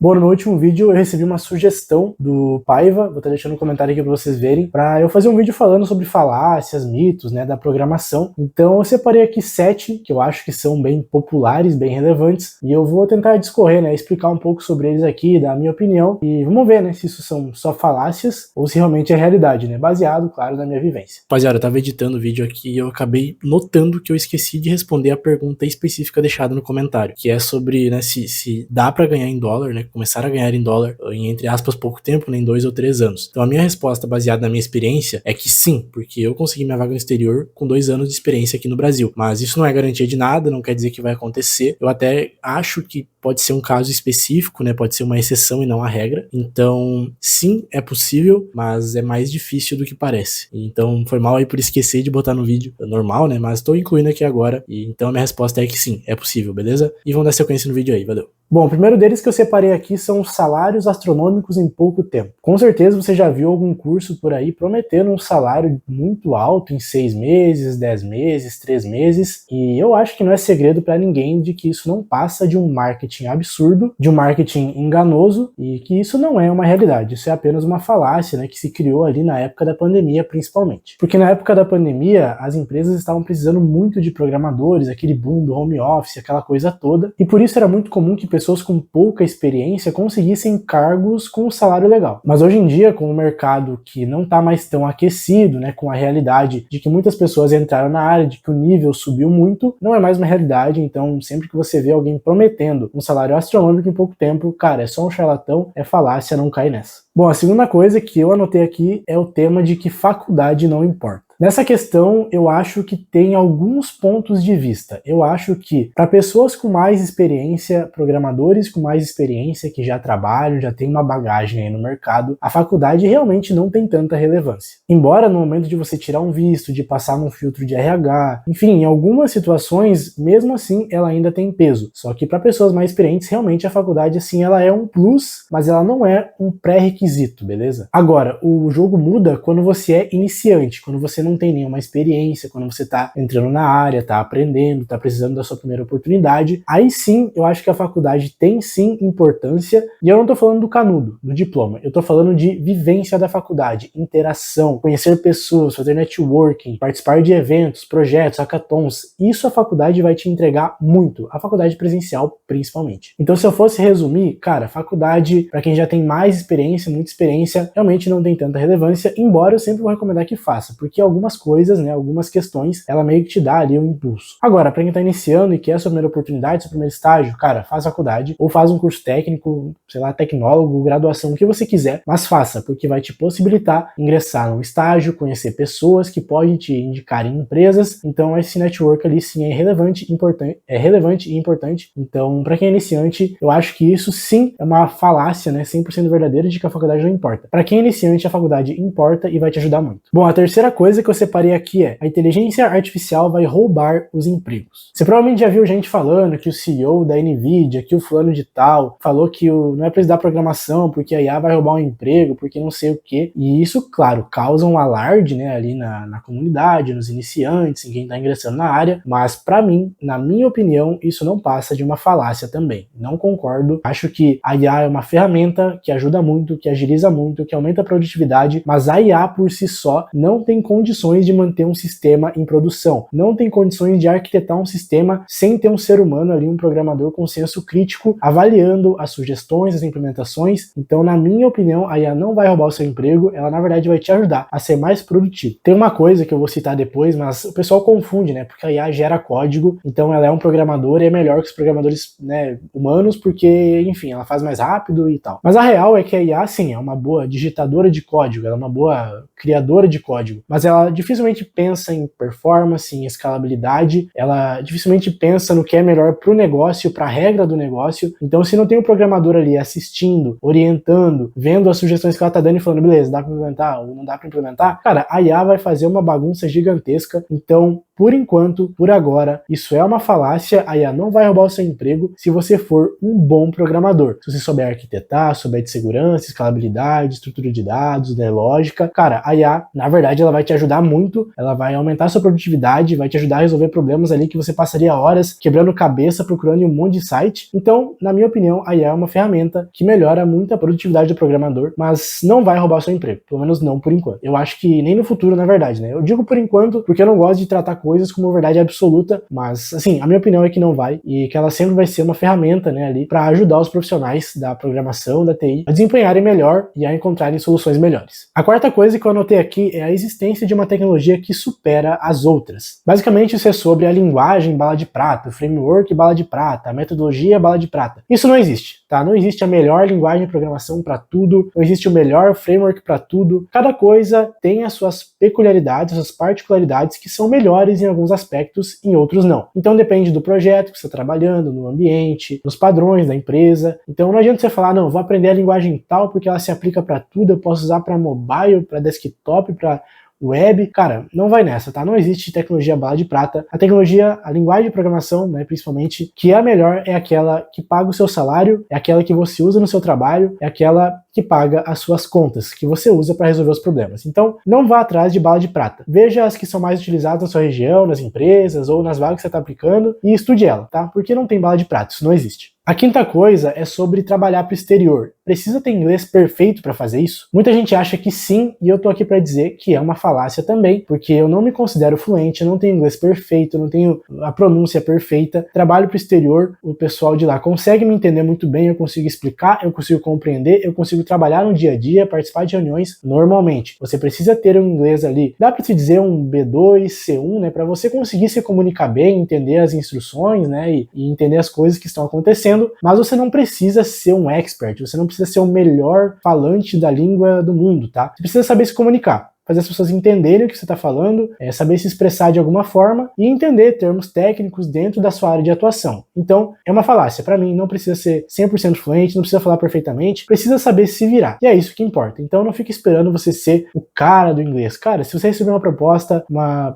Bom, no meu último vídeo eu recebi uma sugestão do Paiva, vou estar deixando um comentário aqui para vocês verem, para eu fazer um vídeo falando sobre falácias, mitos, né, da programação. Então eu separei aqui 7 que eu acho que são bem populares, bem relevantes, e eu vou tentar discorrer, né, explicar um pouco sobre eles aqui, dar a minha opinião, e vamos ver, né, se isso são só falácias ou se realmente é realidade, né, baseado, claro, na minha vivência. Rapaziada, eu tava editando o vídeo aqui e eu acabei notando que eu esqueci de responder a pergunta específica deixada no comentário, que é sobre, né, se dá para ganhar em dólar, né, começar a ganhar em dólar em, entre aspas, pouco tempo, né, em 2 ou 3 anos. Então a minha resposta, baseada na minha experiência, é que sim, porque eu consegui minha vaga no exterior com 2 anos de experiência aqui no Brasil. Mas isso não é garantia de nada, não quer dizer que vai acontecer. Eu até acho que pode ser um caso específico, né, pode ser uma exceção e não a regra. Então, sim, é possível, mas é mais difícil do que parece. Então, foi mal aí por esquecer de botar no vídeo. É normal, né, mas tô incluindo aqui agora. E então a minha resposta é que sim, é possível, beleza? E vamos dar sequência no vídeo aí, valeu. Bom, o primeiro deles que eu separei aqui são os salários astronômicos em pouco tempo. Com certeza você já viu algum curso por aí prometendo um salário muito alto em 6 meses, 10 meses, 3 meses, e eu acho que não é segredo para ninguém de que isso não passa de um marketing absurdo, de um marketing enganoso, e que isso não é uma realidade, isso é apenas uma falácia, né, que se criou ali na época da pandemia principalmente. Porque na época da pandemia as empresas estavam precisando muito de programadores, aquele boom do home office, aquela coisa toda, e por isso era muito comum que pessoas com pouca experiência conseguissem cargos com um salário legal. Mas hoje em dia, com o mercado que não está mais tão aquecido, né, com a realidade de que muitas pessoas entraram na área, de que o nível subiu muito, não é mais uma realidade. Então sempre que você vê alguém prometendo um salário astronômico em pouco tempo, cara, é só um charlatão, é falácia, não cai nessa. Bom, a segunda coisa que eu anotei aqui é o tema de que faculdade não importa. Nessa questão, eu acho que tem alguns pontos de vista. Eu acho que para pessoas com mais experiência, programadores com mais experiência, que já trabalham, já têm uma bagagem aí no mercado, a faculdade realmente não tem tanta relevância. Embora no momento de você tirar um visto, de passar num filtro de RH, enfim, em algumas situações, mesmo assim, ela ainda tem peso. Só que para pessoas mais experientes, realmente a faculdade, assim, ela é um plus, mas ela não é um pré-requisito, beleza? Agora, o jogo muda quando você é iniciante, quando você não tem nenhuma experiência, quando você tá entrando na área, tá aprendendo, tá precisando da sua primeira oportunidade, aí sim eu acho que a faculdade tem sim importância, e eu não tô falando do canudo, do diploma, eu tô falando de vivência da faculdade, interação, conhecer pessoas, fazer networking, participar de eventos, projetos, hackathons. Isso a faculdade vai te entregar muito, a faculdade presencial principalmente. Então se eu fosse resumir, cara, faculdade, para quem já tem mais experiência, muita experiência, realmente não tem tanta relevância, embora eu sempre vou recomendar que faça, porque algumas coisas, né, algumas questões, ela meio que te dá ali um impulso. Agora, para quem tá iniciando e quer a sua primeira oportunidade, seu primeiro estágio, cara, faz faculdade, ou faz um curso técnico, sei lá, tecnólogo, graduação, o que você quiser, mas faça, porque vai te possibilitar ingressar no estágio, conhecer pessoas que podem te indicar em empresas. Então esse network ali sim é relevante e importante. Então, para quem é iniciante, eu acho que isso sim é uma falácia, né, 100% verdadeira, de que a faculdade não importa. Para quem é iniciante, a faculdade importa e vai te ajudar muito. Bom, a terceira coisa que eu separei aqui é: a inteligência artificial vai roubar os empregos. Você provavelmente já viu gente falando que o CEO da Nvidia, que o fulano de tal, falou que não é para estudar programação porque a IA vai roubar um emprego, porque não sei o que. E isso, claro, causa um alarde, né, ali na comunidade, nos iniciantes, em quem está ingressando na área, mas para mim, na minha opinião, isso não passa de uma falácia também. Não concordo. Acho que a IA é uma ferramenta que ajuda muito, que agiliza muito, que aumenta a produtividade, mas a IA por si só não tem condições de manter um sistema em produção, não tem condições de arquitetar um sistema sem ter um ser humano ali, um programador com senso crítico, avaliando as sugestões, as implementações. Então, na minha opinião, a IA não vai roubar o seu emprego, ela na verdade vai te ajudar a ser mais produtivo. Tem uma coisa que eu vou citar depois, mas o pessoal confunde, né, porque a IA gera código, então ela é um programador e é melhor que os programadores, né, humanos, porque, enfim, ela faz mais rápido e tal. Mas a real é que a IA, sim, é uma boa digitadora de código, ela é uma boa criadora de código, mas ela dificilmente pensa em performance, em escalabilidade, ela dificilmente pensa no que é melhor para o negócio, para a regra do negócio. Então, se não tem um programador ali assistindo, orientando, vendo as sugestões que ela tá dando e falando, beleza, dá para implementar ou não dá para implementar, cara, a IA vai fazer uma bagunça gigantesca. Então, por enquanto, por agora, isso é uma falácia, a IA não vai roubar o seu emprego se você for um bom programador. Se você souber arquitetar, souber de segurança, escalabilidade, estrutura de dados, né, lógica, cara, a IA, na verdade, ela vai te ajudar ajudar muito, ela vai aumentar a sua produtividade, vai te ajudar a resolver problemas ali que você passaria horas quebrando cabeça procurando em um monte de site. Então, na minha opinião, a IA é uma ferramenta que melhora muito a produtividade do programador, mas não vai roubar o seu emprego, pelo menos não por enquanto. Eu acho que nem no futuro, na verdade, né? Eu digo por enquanto porque eu não gosto de tratar coisas como verdade absoluta, mas, assim, a minha opinião é que não vai, e que ela sempre vai ser uma ferramenta, né, ali para ajudar os profissionais da programação, da TI, a desempenharem melhor e a encontrarem soluções melhores. A quarta coisa que eu anotei aqui é a existência de uma tecnologia que supera as outras. Basicamente, isso é sobre a linguagem bala de prata, o framework bala de prata, a metodologia bala de prata. Isso não existe, tá? Não existe a melhor linguagem de programação para tudo, não existe o melhor framework para tudo. Cada coisa tem as suas peculiaridades, as suas particularidades que são melhores em alguns aspectos, em outros não. Então depende do projeto que você está trabalhando, no ambiente, nos padrões da empresa. Então não adianta você falar, não, vou aprender a linguagem tal porque ela se aplica para tudo, eu posso usar para mobile, para desktop, para web. Cara, não vai nessa, tá? Não existe tecnologia bala de prata. A tecnologia, a linguagem de programação, né, principalmente, que é a melhor é aquela que paga o seu salário, é aquela que você usa no seu trabalho, é aquela que paga as suas contas, que você usa para resolver os problemas. Então, não vá atrás de bala de prata. Veja as que são mais utilizadas na sua região, nas empresas ou nas vagas que você está aplicando e estude ela, tá? Porque não tem bala de prata, isso não existe. A quinta coisa é sobre trabalhar para o exterior. Precisa ter inglês perfeito para fazer isso? Muita gente acha que sim, e eu tô aqui para dizer que é uma falácia também, porque eu não me considero fluente, eu não tenho inglês perfeito, eu não tenho a pronúncia perfeita. Trabalho para o exterior, o pessoal de lá consegue me entender muito bem, eu consigo explicar, eu consigo compreender, eu consigo trabalhar no dia a dia, participar de reuniões normalmente. Você precisa ter um inglês ali, dá para se dizer um B2, C1, né, para você conseguir se comunicar bem, entender as instruções, né, e entender as coisas que estão acontecendo. Mas você não precisa ser um expert, você não precisa ser o melhor falante da língua do mundo, tá? Você precisa saber se comunicar, fazer as pessoas entenderem o que você está falando, saber se expressar de alguma forma e entender termos técnicos dentro da sua área de atuação. Então, é uma falácia. Para mim, não precisa ser 100% fluente, não precisa falar perfeitamente, precisa saber se virar. E é isso que importa. Então, não fique esperando você ser o cara do inglês. Cara, se você receber uma proposta,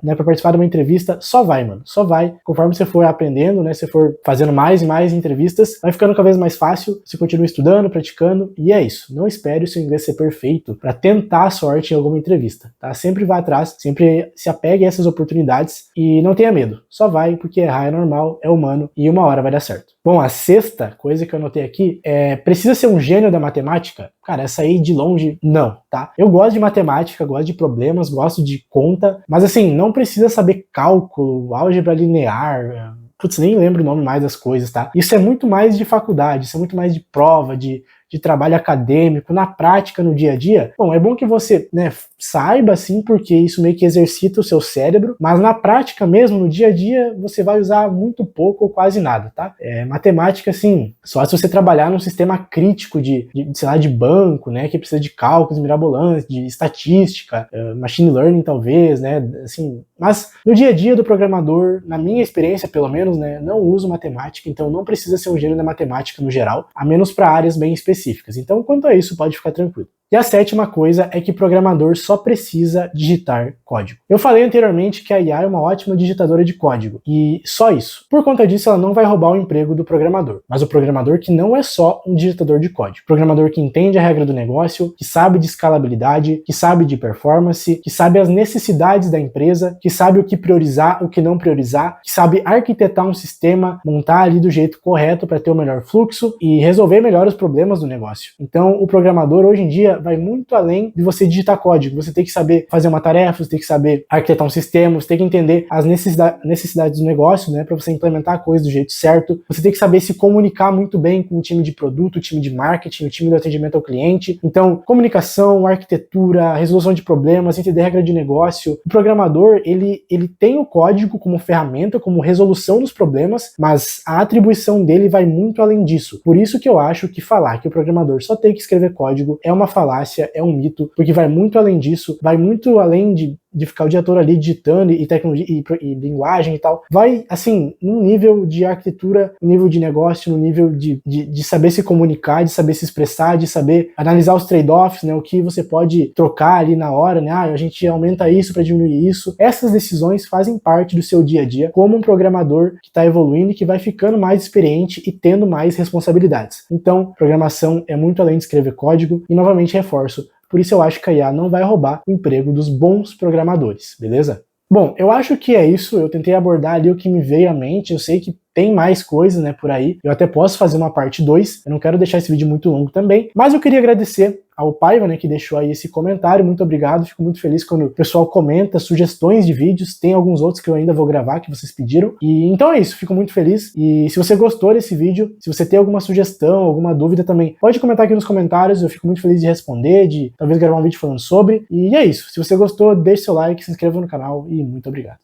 né, para participar de uma entrevista, só vai, mano. Só vai. Conforme você for aprendendo, né, você for fazendo mais e mais entrevistas, vai ficando cada vez mais fácil. Você continua estudando, praticando, e é isso. Não espere o seu inglês ser perfeito para tentar a sorte em alguma entrevista. Tá? Sempre vá atrás, sempre se apegue a essas oportunidades e não tenha medo. Só vai, porque errar é normal, é humano e uma hora vai dar certo. Bom, a sexta coisa que eu anotei aqui é: precisa ser um gênio da matemática? Cara, essa aí de longe, não, tá? Eu gosto de matemática, gosto de problemas, gosto de conta, mas assim, não precisa saber cálculo, álgebra linear, putz, nem lembro o nome mais das coisas, tá? Isso é muito mais de faculdade, isso é muito mais de prova, de trabalho acadêmico, na prática, no dia a dia. Bom, é bom que você, né, saiba, assim, porque isso meio que exercita o seu cérebro, mas na prática mesmo, no dia a dia, você vai usar muito pouco ou quase nada, tá? Matemática, assim, só se você trabalhar num sistema crítico sei lá, de banco, né, que precisa de cálculos mirabolantes, de estatística, machine learning talvez, né, assim, mas no dia a dia do programador, na minha experiência pelo menos, né, não uso matemática, então não precisa ser um gênio da matemática no geral, a menos para áreas bem específicas. Então, quanto a isso, pode ficar tranquilo. E a sétima coisa é que programador só precisa digitar código. Eu falei anteriormente que a IA é uma ótima digitadora de código, e só isso. Por conta disso, ela não vai roubar o emprego do programador, mas o programador que não é só um digitador de código. Programador que entende a regra do negócio, que sabe de escalabilidade, que sabe de performance, que sabe as necessidades da empresa, que sabe o que priorizar, o que não priorizar, que sabe arquitetar um sistema, montar ali do jeito correto para ter o melhor fluxo e resolver melhor os problemas do negócio. Então, o programador hoje em dia vai muito além de você digitar código. Você tem que saber fazer uma tarefa, você tem que saber arquitetar um sistema, você tem que entender as necessidades do negócio, né, para você implementar a coisa do jeito certo. Você tem que saber se comunicar muito bem com o time de produto, o time de marketing, o time do atendimento ao cliente. Então, comunicação, arquitetura, resolução de problemas, entender regra de negócio. O programador, ele tem o código como ferramenta, como resolução dos problemas, mas a atribuição dele vai muito além disso. Por isso que eu acho que falar que o programador só tem que escrever código é uma falácia, é um mito, porque vai muito além disso, vai muito além de ficar o dia todo ali digitando e tecnologia e linguagem e tal. Vai, assim, num nível de arquitetura, no nível de negócio, no nível de saber se comunicar, de saber se expressar, de saber analisar os trade-offs, né, o que você pode trocar ali na hora, né, a gente aumenta isso para diminuir isso. Essas decisões fazem parte do seu dia a dia como um programador que está evoluindo e que vai ficando mais experiente e tendo mais responsabilidades. Então, programação é muito além de escrever código e, novamente, reforço, por isso eu acho que a IA não vai roubar o emprego dos bons programadores, beleza? Bom, eu acho que é isso, eu tentei abordar ali o que me veio à mente, eu sei que tem mais coisas, né, por aí, eu até posso fazer uma parte 2, eu não quero deixar esse vídeo muito longo também, mas eu queria agradecer ao Paiva, né, que deixou aí esse comentário, muito obrigado, fico muito feliz quando o pessoal comenta sugestões de vídeos, tem alguns outros que eu ainda vou gravar, que vocês pediram, e então é isso, fico muito feliz, e se você gostou desse vídeo, se você tem alguma sugestão, alguma dúvida também, pode comentar aqui nos comentários, eu fico muito feliz de responder, de talvez gravar um vídeo falando sobre, e é isso, se você gostou, deixe seu like, se inscreva no canal, e muito obrigado.